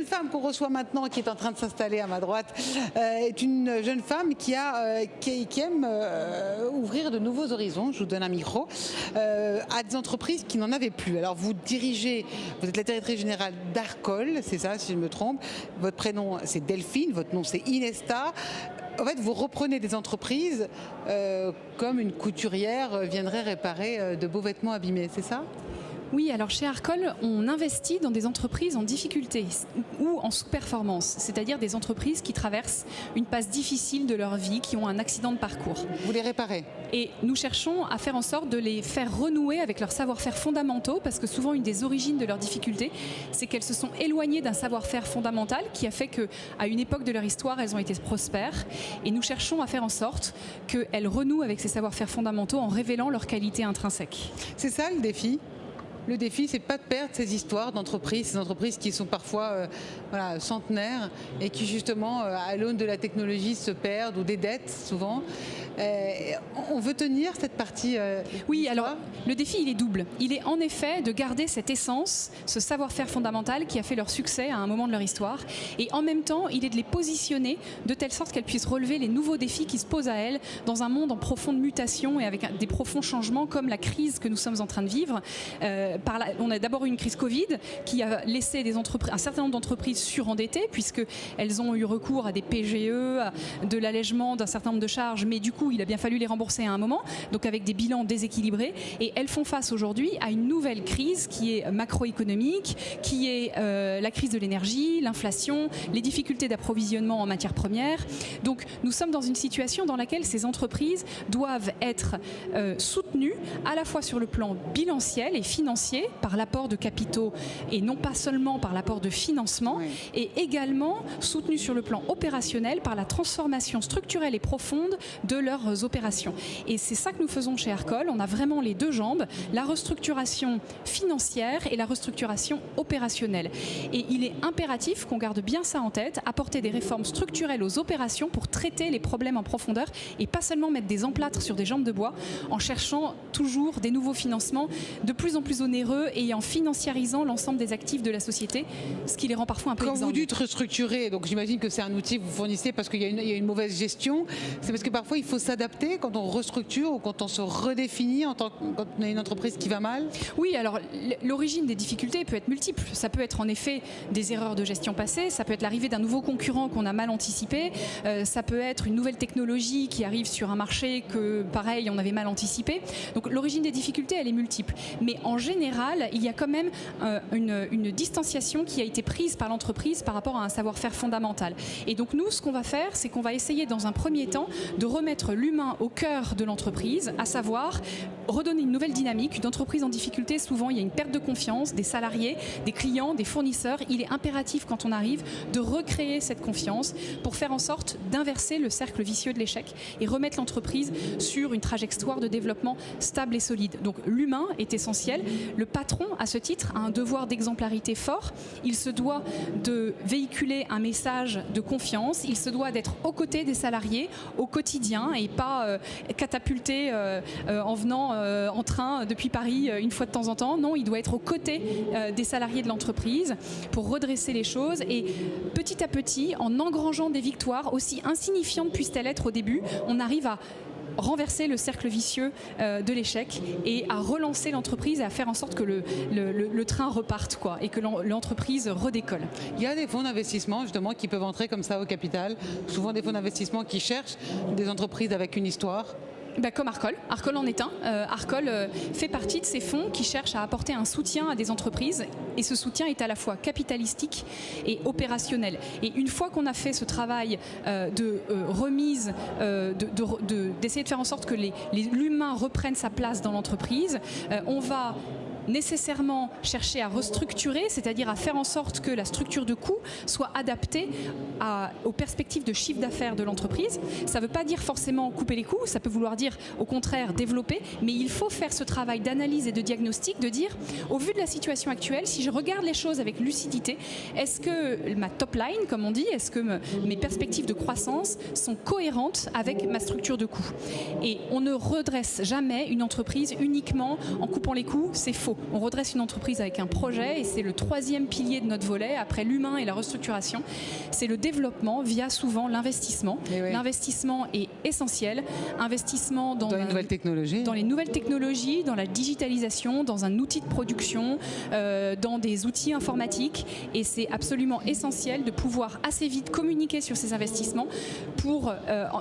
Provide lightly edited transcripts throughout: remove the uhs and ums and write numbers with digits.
femme qu'on reçoit maintenant, qui est en train de s'installer à ma droite, est une jeune femme qui aime ouvrir de nouveaux horizons, je vous donne un micro, à des entreprises qui n'en avaient plus. Alors vous êtes la directrice générale d'Arcol, c'est ça si je me trompe, votre prénom c'est Delphine, votre nom c'est Inesta. En fait, vous reprenez des entreprises comme une couturière viendrait réparer de beaux vêtements abîmés, c'est ça ? Oui, alors chez Arcol, on investit dans des entreprises en difficulté ou en sous-performance, c'est-à-dire des entreprises qui traversent une passe difficile de leur vie, qui ont un accident de parcours. Vous les réparez ? Et nous cherchons à faire en sorte de les faire renouer avec leurs savoir-faire fondamentaux, parce que souvent une des origines de leurs difficultés, c'est qu'elles se sont éloignées d'un savoir-faire fondamental qui a fait qu'à une époque de leur histoire, elles ont été prospères. Et nous cherchons à faire en sorte qu'elles renouent avec ces savoir-faire fondamentaux en révélant leurs qualités intrinsèques. C'est ça le défi ? Le défi, c'est pas de perdre ces histoires d'entreprises, ces entreprises qui sont parfois centenaires et qui justement, à l'aune de la technologie, se perdent, ou des dettes souvent. On veut tenir cette partie Oui, alors le défi, il est double. Il est en effet de garder cette essence, ce savoir-faire fondamental qui a fait leur succès à un moment de leur histoire. Et en même temps, il est de les positionner de telle sorte qu'elles puissent relever les nouveaux défis qui se posent à elles dans un monde en profonde mutation et avec des profonds changements comme la crise que nous sommes en train de vivre. On a d'abord eu une crise Covid qui a laissé un certain nombre d'entreprises surendettées puisqu'elles ont eu recours à des PGE, de l'allègement d'un certain nombre de charges, mais du coup il a bien fallu les rembourser à un moment, donc avec des bilans déséquilibrés, et elles font face aujourd'hui à une nouvelle crise qui est macroéconomique, qui est la crise de l'énergie, l'inflation, les difficultés d'approvisionnement en matières premières. Donc nous sommes dans une situation dans laquelle ces entreprises doivent être soutenues à la fois sur le plan bilanciel et financier par l'apport de capitaux et non pas seulement par l'apport de financement, oui, et également soutenues sur le plan opérationnel par la transformation structurelle et profonde de leurs opérations. Et c'est ça que nous faisons chez Arcol. On a vraiment les deux jambes, la restructuration financière et la restructuration opérationnelle. Et il est impératif qu'on garde bien ça en tête, apporter des réformes structurelles aux opérations pour traiter les problèmes en profondeur et pas seulement mettre des emplâtres sur des jambes de bois en cherchant toujours des nouveaux financements de plus en plus onéreux et en financiarisant l'ensemble des actifs de la société, ce qui les rend parfois un peu exsangues. Quand vous dites restructurer, donc j'imagine que c'est un outil que vous fournissez parce qu'il y a une mauvaise gestion, c'est parce que parfois il faut s'adapter quand on restructure ou quand on se redéfinit quand on a une entreprise qui va mal. Oui, alors l'origine des difficultés peut être multiple. Ça peut être en effet des erreurs de gestion passée, ça peut être l'arrivée d'un nouveau concurrent qu'on a mal anticipé, ça peut être une nouvelle technologie qui arrive sur un marché que, pareil, on avait mal anticipé. Donc l'origine des difficultés, elle est multiple. Mais en général, il y a quand même une distanciation qui a été prise par l'entreprise par rapport à un savoir-faire fondamental. Et donc nous, ce qu'on va faire, c'est qu'on va essayer dans un premier temps de remettre l'humain au cœur de l'entreprise, à savoir redonner une nouvelle dynamique. Une entreprise en difficulté, souvent, il y a une perte de confiance des salariés, des clients, des fournisseurs. Il est impératif, quand on arrive, de recréer cette confiance pour faire en sorte d'inverser le cercle vicieux de l'échec et remettre l'entreprise sur une trajectoire de développement stable et solide. Donc l'humain est essentiel. Le patron, à ce titre, a un devoir d'exemplarité fort. Il se doit de véhiculer un message de confiance. Il se doit d'être aux côtés des salariés au quotidien et pas catapulté en venant en train depuis Paris une fois de temps en temps. Non, il doit être aux côtés des salariés de l'entreprise pour redresser les choses et petit à petit, en engrangeant des victoires, aussi insignifiantes puissent-elles être au début, on arrive à renverser le cercle vicieux de l'échec et à relancer l'entreprise et à faire en sorte que le train reparte et que l'entreprise redécolle. Il y a des fonds d'investissement justement qui peuvent entrer comme ça au capital, souvent des fonds d'investissement qui cherchent des entreprises avec une histoire. Comme Arcol. Arcol en est un. Arcol fait partie de ces fonds qui cherchent à apporter un soutien à des entreprises et ce soutien est à la fois capitalistique et opérationnel. Et une fois qu'on a fait ce travail de remise, d'essayer de faire en sorte que l'humain reprenne sa place dans l'entreprise, on va nécessairement chercher à restructurer, c'est-à-dire à faire en sorte que la structure de coûts soit adaptée aux perspectives de chiffre d'affaires de l'entreprise. Ça ne veut pas dire forcément couper les coûts, ça peut vouloir dire au contraire développer, mais il faut faire ce travail d'analyse et de diagnostic, de dire, au vu de la situation actuelle, si je regarde les choses avec lucidité, est-ce que ma top line, comme on dit, est-ce que mes perspectives de croissance sont cohérentes avec ma structure de coûts? Et on ne redresse jamais une entreprise uniquement en coupant les coûts, c'est faux. On redresse une entreprise avec un projet et c'est le troisième pilier de notre volet, après l'humain et la restructuration. C'est le développement via souvent l'investissement. Oui. L'investissement est essentiel. Investissement dans les nouvelles technologies. Dans les nouvelles technologies, dans la digitalisation, dans un outil de production, dans des outils informatiques. Et c'est absolument essentiel de pouvoir assez vite communiquer sur ces investissements pour,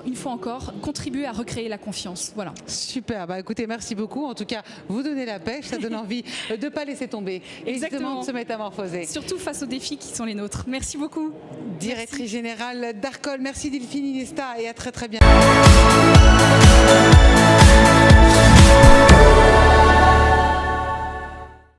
une fois encore, contribuer à recréer la confiance. Voilà. Super. Bah, écoutez, merci beaucoup. En tout cas, vous donnez la pêche. Ça donne envie de ne pas laisser tomber. Exactement. De se métamorphoser. Surtout face aux défis qui sont les nôtres. Merci beaucoup. Directrice générale d'Arcol. Merci Delphine Inesta et à très très bientôt.